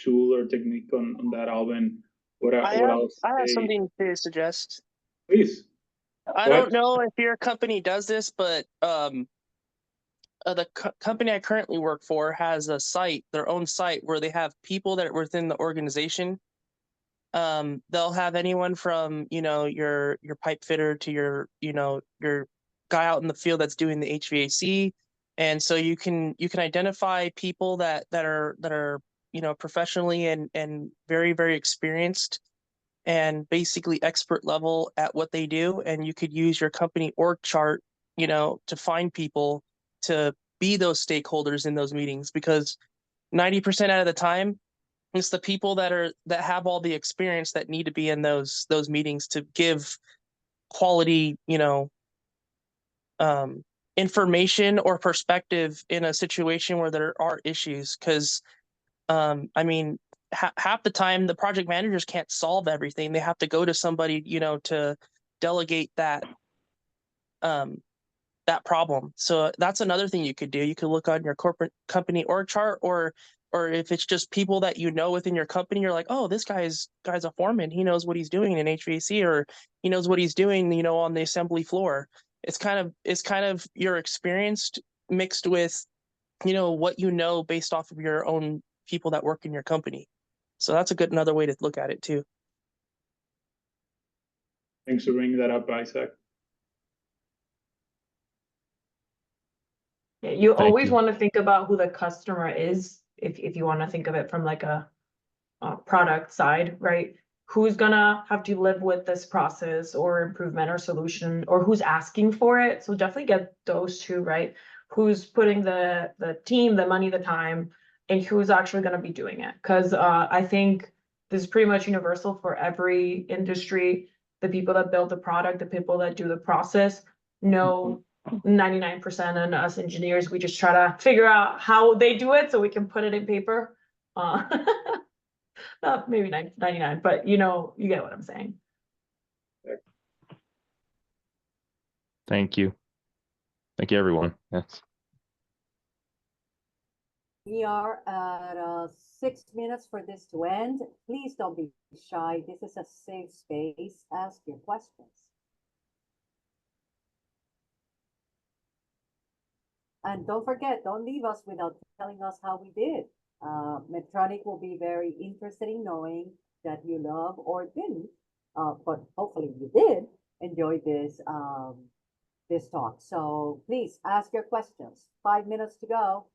[SPEAKER 3] tool or technique on that, Alvin.
[SPEAKER 7] I have something to suggest.
[SPEAKER 3] Please.
[SPEAKER 7] I don't know if your company does this, but the company I currently work for has a site, their own site, where they have people that are within the organization. They'll have anyone from, your pipe fitter to your guy out in the field that's doing the HVAC. And so you can identify people that are, professionally and very, very experienced and basically expert level at what they do. And you could use your company org chart, to find people to be those stakeholders in those meetings, because 90% out of the time, it's the people that have all the experience that need to be in those meetings to give quality, information or perspective in a situation where there are issues. Because, I mean, half the time the project managers can't solve everything. They have to go to somebody, to delegate that problem. So that's another thing you could do. You could look on your corporate company org chart, or if it's just people that within your company, you're like, oh, this guy's a foreman. He knows what he's doing in HVAC, or he knows what he's doing, on the assembly floor. It's kind of your experience mixed with, what based off of your own people that work in your company. So that's another way to look at it too.
[SPEAKER 3] Thanks for bringing that up, Isaac.
[SPEAKER 2] Yeah, you always want to think about who the customer is, if you want to think of it from like a product side, right? Who's gonna have to live with this process or improvement or solution, or who's asking for it? So definitely get those two, right? Who's putting the team, the money, the time, and who's actually going to be doing it? Because I think this is pretty much universal for every industry. The people that build the product, the people that do the process know 99%, and us engineers, we just try to figure out how they do it so we can put it in paper. Maybe 99, but you get what I'm saying.
[SPEAKER 4] Thank you. Thank you, everyone. Yes.
[SPEAKER 1] We are at 6 minutes for this to end. Please don't be shy. This is a safe space. Ask your questions. And don't forget, don't leave us without telling us how we did. Medtronic will be very interested in knowing that you love or didn't, but hopefully you did enjoy this this talk. So please ask your questions. 5 minutes to go.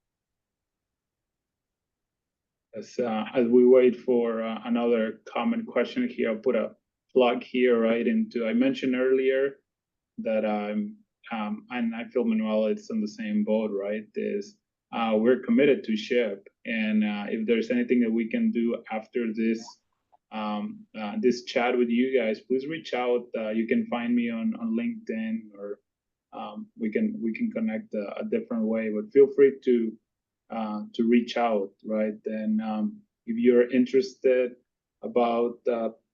[SPEAKER 3] As we wait for another common question here, I'll put a plug here right into. I mentioned earlier that and I feel Manuel, it's on the same boat, right? This we're committed to ship. And if there's anything that we can do after this this chat with you guys, please reach out. You can find me on LinkedIn, or we can connect a different way. But feel free to reach out, right? And if you're interested about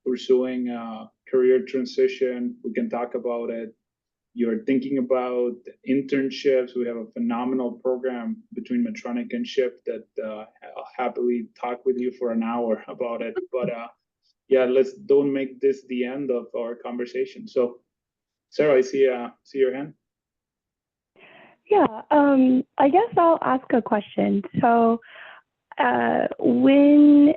[SPEAKER 3] pursuing a career transition, we can talk about it. You're thinking about internships, we have a phenomenal program between Medtronic and SHIP that I'll happily talk with you for an hour about it. But yeah, don't make this the end of our conversation. So, Sarah, I see your hand.
[SPEAKER 8] Yeah, I guess I'll ask a question. So, when,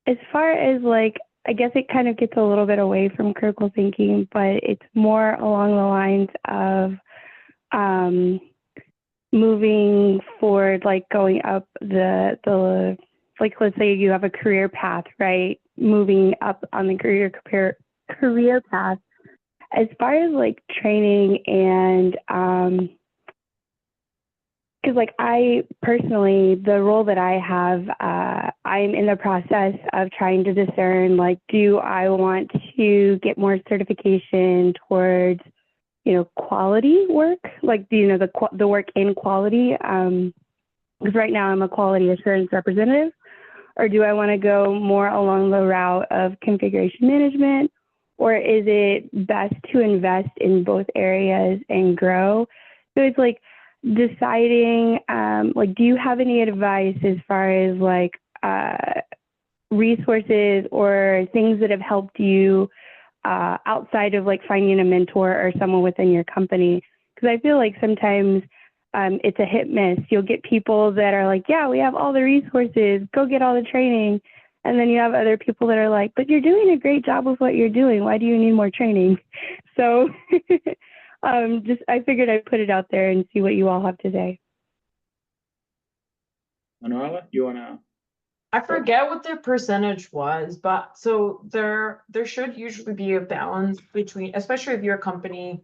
[SPEAKER 8] as far as like, I guess it kind of gets a little bit away from critical thinking, but it's more along the lines of moving forward, like going up the like, let's say you have a career path, right? Moving up on the career path. As far as like training and because like I personally, the role that I have, I'm in the process of trying to discern, like, do I want to get more certification towards, you know, quality work, like, you know, the work in quality, because right now I'm a quality assurance representative, or do I want to go more along the route of configuration management, or is it best to invest in both areas and grow? So it's like, deciding, like, do you have any advice as far as like resources or things that have helped you outside of like finding a mentor or someone within your company? Because I feel like sometimes it's a hit miss. You'll get people that are like, yeah, we have all the resources, go get all the training. And then you have other people that are like, but you're doing a great job with what you're doing. Why do you need more training? So I figured I'd put it out there and see what you all have to say.
[SPEAKER 3] Manuela, you wanna?
[SPEAKER 2] I forget what the percentage was, but so there should usually be a balance between, especially if your company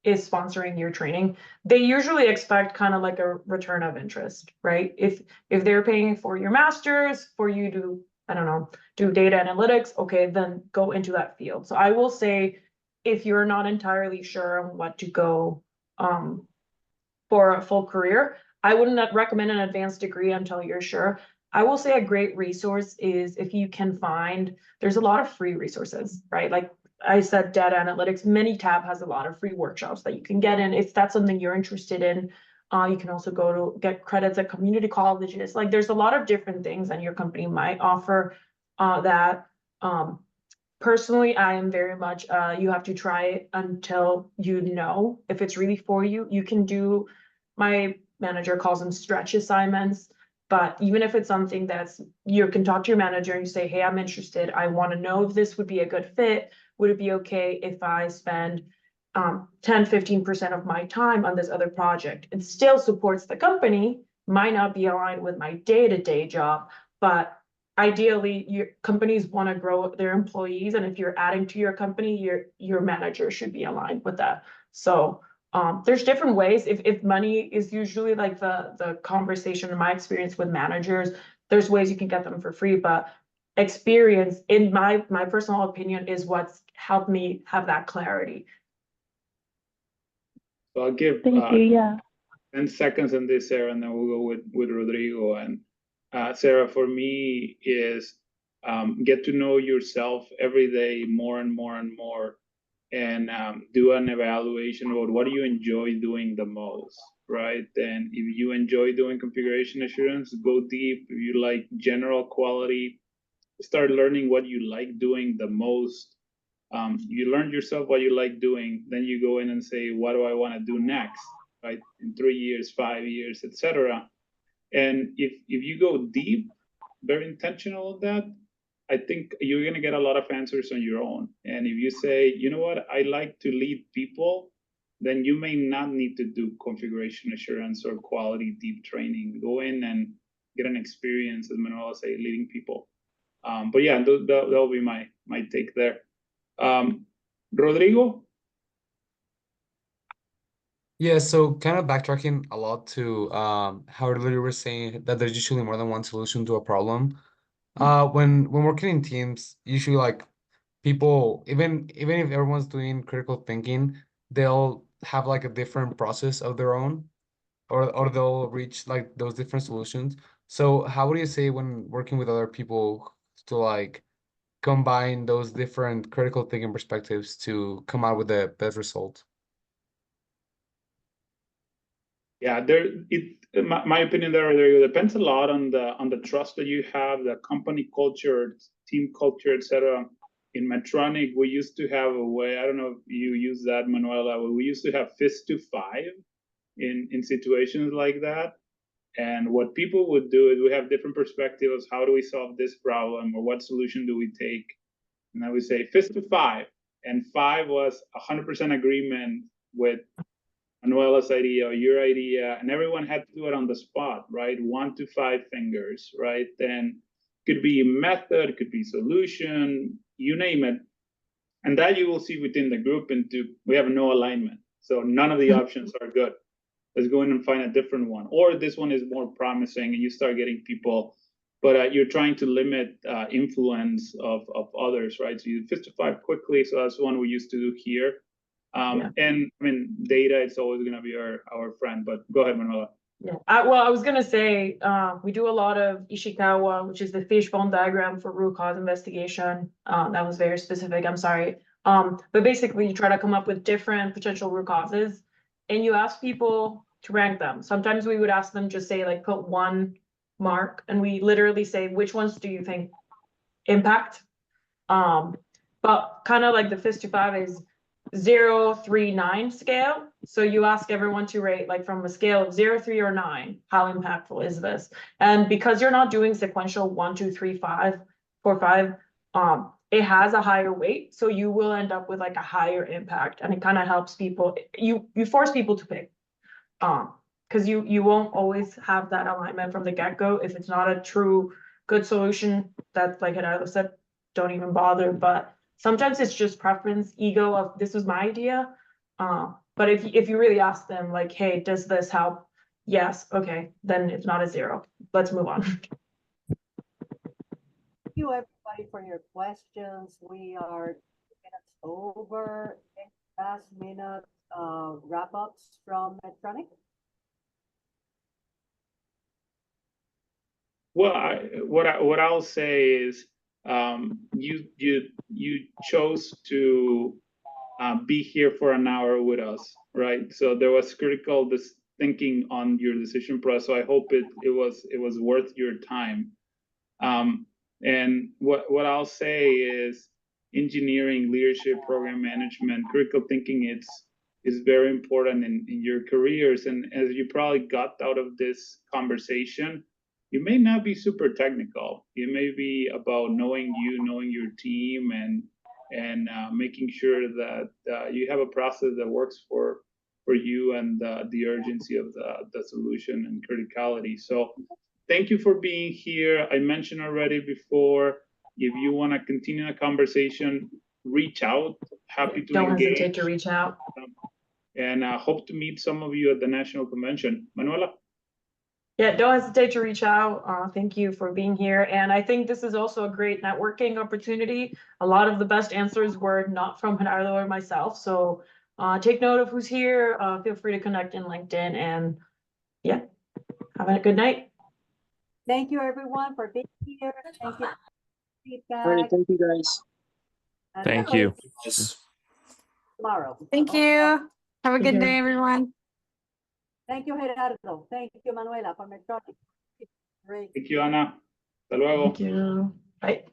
[SPEAKER 2] is sponsoring your training, they usually expect kind of like a return of interest, right? If they're paying for your master's for you to, I don't know, do data analytics, okay, then go into that field. So I will say, if you're not entirely sure on what to go for a full career, I wouldn't recommend an advanced degree until you're sure. I will say a great resource is if you can find, there's a lot of free resources, right? Like I said, data analytics, Minitab has a lot of free workshops that you can get in. If that's something you're interested in, you can also go to get credits at community colleges. Like there's a lot of different things that your company might offer that. Personally, I am very much, you have to try it until you know if it's really for you. You can do, my manager calls them stretch assignments, but even if it's something that's, you can talk to your manager and you say, hey, I'm interested. I want to know if this would be a good fit. Would it be okay if I spend 10-15% of my time on this other project? It still supports the company, might not be aligned with my day-to-day job, but ideally your companies want to grow their employees, and if you're adding to your company, your manager should be aligned with that. So there's different ways. If money is usually like the conversation, in my experience with managers, there's ways you can get them for free, but experience, in my personal opinion, is what's helped me have that clarity.
[SPEAKER 3] So I'll give
[SPEAKER 8] Thank you, yeah.
[SPEAKER 3] 10 seconds on this, Sarah, and then we'll go with Rodrigo. And Sarah, for me, is get to know yourself every day more and more and more, and do an evaluation about what do you enjoy doing the most, right? And if you enjoy doing configuration assurance, go deep. If you like general quality, start learning what you like doing the most. You learn yourself what you like doing, then you go in and say, what do I want to do next, right? In 3 years, 5 years, etc. And if you go deep, very intentional on that, I think you're going to get a lot of answers on your own. And if you say, you know what, I like to lead people, then you may not need to do configuration assurance or quality deep training. Go in and get an experience, as Manuela say, leading people. But yeah, that'll be my take there. Rodrigo?
[SPEAKER 9] Yeah, so kind of backtracking a lot to how earlier you were saying that there's usually more than one solution to a problem. When working in teams, usually like people, even if everyone's doing critical thinking, they'll have like a different process of their own, or they'll reach like those different solutions. So how would you say when working with other people to like combine those different critical thinking perspectives to come out with the best result?
[SPEAKER 3] Yeah, my opinion there depends a lot on the trust that you have, the company culture, team culture, etc. In Medtronic, we used to have a way, I don't know if you use that, Manuela, we used to have fist to five in situations like that. And what people would do is we have different perspectives. How do we solve this problem, or what solution do we take? And I would say fist to five. And five was 100% agreement with Manuela's idea or your idea, and everyone had to do it on the spot, right? 1 to 5 fingers, right? Then could be method, could be solution, you name it. And that you will see within the group we have no alignment. So none of the options are good. Let's go in and find a different one. Or this one is more promising, and you start getting people, but you're trying to limit influence of others, right? So you fist to five quickly. So that's one we used to do here. And I mean, data is always going to be our friend, but go ahead, Manuela.
[SPEAKER 2] Yeah, I was going to say, we do a lot of Ishikawa, which is the fishbone diagram for root cause investigation. That was very specific, I'm sorry. But basically you try to come up with different potential root causes and you ask people to rank them. Sometimes we would ask them just say like put one mark, and we literally say, which ones do you think impact? But kind of like the fist to five is 0, 3, 9 scale. So you ask everyone to rate like from a scale of 0, 3, or 9, how impactful is this? And because you're not doing sequential 1, 2, 3, 5, 4, 5, it has a higher weight. So you will end up with like a higher impact, and it kind of helps people. You force people to pick. Because you won't always have that alignment from the get-go. If it's not a true good solution, that like Gerardo said, don't even bother. But sometimes it's just preference, ego of this was my idea. But if you really ask them like, hey, does this help? Yes, okay, then it's not a 0. Let's move on.
[SPEAKER 1] Thank you everybody for your questions. We are 2 minutes over. Last minute wrap-ups from Medtronic.
[SPEAKER 3] Well, what I'll say is you chose to be here for an hour with us, right? So there was critical thinking on your decision process. So I hope it was worth your time. And what I'll say is engineering, leadership, program management, critical thinking is very important in your careers. And as you probably got out of this conversation, you may not be super technical. It may be about knowing your team, and making sure that you have a process that works for you, and the urgency of the solution and criticality. So thank you for being here. I mentioned already before, if you want to continue a conversation, reach out. Happy to
[SPEAKER 2] Don't
[SPEAKER 3] engage.
[SPEAKER 2] hesitate to reach out.
[SPEAKER 3] And hope to meet some of you at the National Convention. Manuela?
[SPEAKER 2] Yeah, don't hesitate to reach out. Thank you for being here. And I think this is also a great networking opportunity. A lot of the best answers were not from Gerardo or myself. So take note of who's here. Feel free to connect in LinkedIn. And yeah, have a good night.
[SPEAKER 1] Thank you everyone for being here. Thank you for feedback.
[SPEAKER 10] All right, thank you guys.
[SPEAKER 1] And
[SPEAKER 4] Thank you.
[SPEAKER 5] Just
[SPEAKER 1] tomorrow.
[SPEAKER 6] Thank you. Have a good
[SPEAKER 2] you.
[SPEAKER 6] day, everyone.
[SPEAKER 1] Thank you, Gerardo. Thank you, Manuela, for Medtronic. Great.
[SPEAKER 3] Thank you, Ana. Hasta luego.
[SPEAKER 2] Thank you. Bye.